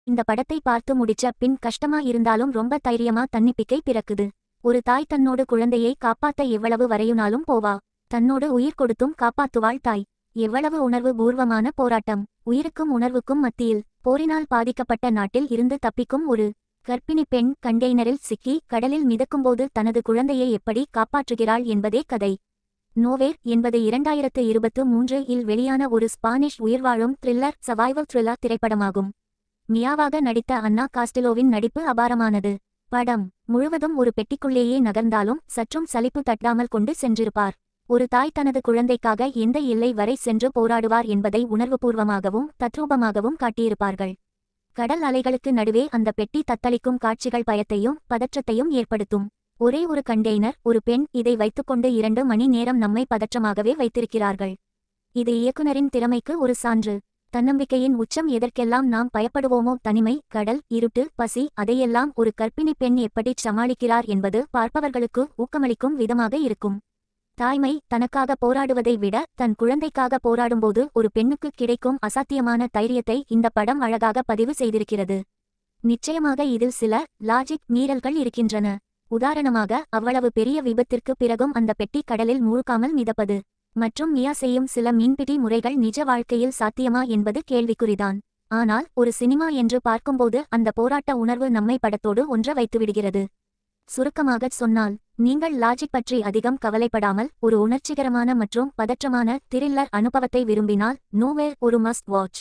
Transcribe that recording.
இந்த படத்தை பார்த்து முடிச்ச பின் கஷ்டமா இருந்தாலும் ரொம்ப தைரியமா தன்னிப்பிக்கை பிறக்குது. ஒரு தாய் தன்னோடு குழந்தையை காப்பாத்த எவ்வளவு வரையுனாலும் போவா. தன்னோடு உயிர் கொடுத்தும் காப்பாத்துவாள் தாய். எவ்வளவு உணர்வு பூர்வமான போராட்டம். உயிருக்கும் உணர்வுக்கும் மத்தியில் போரினால் பாதிக்கப்பட்ட நாட்டில் இருந்து தப்பிக்கும் ஒரு கர்ப்பிணி பெண் கண்டெய்னரில் சிக்கி கடலில் மிதக்கும்போது தனது குழந்தையை எப்படி காப்பாற்றுகிறாள் என்பதே கதை. நோவேர் என்பது 2023 இல் வெளியான ஒரு ஸ்பானிஷ் உயிர்வாழும் த்ரில்லர் சர்வைவல் த்ரில்லர் திரைப்படமாகும். மியாவாக நடித்த அன்னா காஸ்டிலோவின் நடிப்பு அபாரமானது. படம் முழுவதும் ஒரு பெட்டிக்குள்ளேயே நகர்ந்தாலும் சற்றும் சலிப்பு தட்டாமல் கொண்டு சென்றிருப்பார். ஒரு தாய் தனது குழந்தைக்காக எந்த எல்லை வரை சென்று போராடுவார் என்பதை உணர்வுபூர்வமாகவும் தத்ரூபமாகவும் காட்டியிருப்பார்கள். கடல் அலைகளுக்கு நடுவே அந்த பெட்டி தத்தளிக்கும் காட்சிகள் பயத்தையும் பதற்றத்தையும் ஏற்படுத்தும். ஒரே ஒரு கண்டெய்னர், ஒரு பெண், இதை வைத்துக்கொண்டு 2 மணி நேரம் நம்மை பதற்றமாகவே வைத்திருக்கிறார்கள். இது இயக்குனரின் திறமைக்கு ஒரு சான்று. தன்னம்பிக்கையின் உச்சம். எதற்கெல்லாம் நாம் பயப்படுவோமோ, தனிமை, கடல், இருட்டு, பசி, அதையெல்லாம் ஒரு கர்ப்பிணி பெண் எப்படி சமாளிக்கிறார் என்பது பார்ப்பவர்களுக்கு ஊக்கமளிக்கும் விதமாக இருக்கும். தாய்மை, தனக்காக போராடுவதை விட தன் குழந்தைக்காக போராடும்போது ஒரு பெண்ணுக்கு கிடைக்கும் அசாத்தியமான தைரியத்தை இந்த படம் அழகாக பதிவு செய்திருக்கிறது. நிச்சயமாக இதில் சில லாஜிக் மீறல்கள் இருக்கின்றன. உதாரணமாக, அவ்வளவு பெரிய விபத்திற்கு பிறகும் அந்த பெட்டி கடலில் மூழ்காமல் மிதப்பது மற்றும் மியா செய்யும் சில மீன்பிடி முறைகள் நிஜ வாழ்க்கையில் சாத்தியமா என்பது கேள்விக்குறிதான். ஆனால் ஒரு சினிமா என்று பார்க்கும்போது அந்த போராட்ட உணர்வு நம்மை படத்தோடு ஒன்ற வைத்துவிடுகிறது. சுருக்கமாகச் சொன்னால், நீங்கள் லாஜிக் பற்றி அதிகம் கவலைப்படாமல் ஒரு உணர்ச்சிகரமான மற்றும் பதற்றமான த்ரில்லர் அனுபவத்தை விரும்பினால் நோவேர் ஒரு மஸ்ட் வாட்ச்.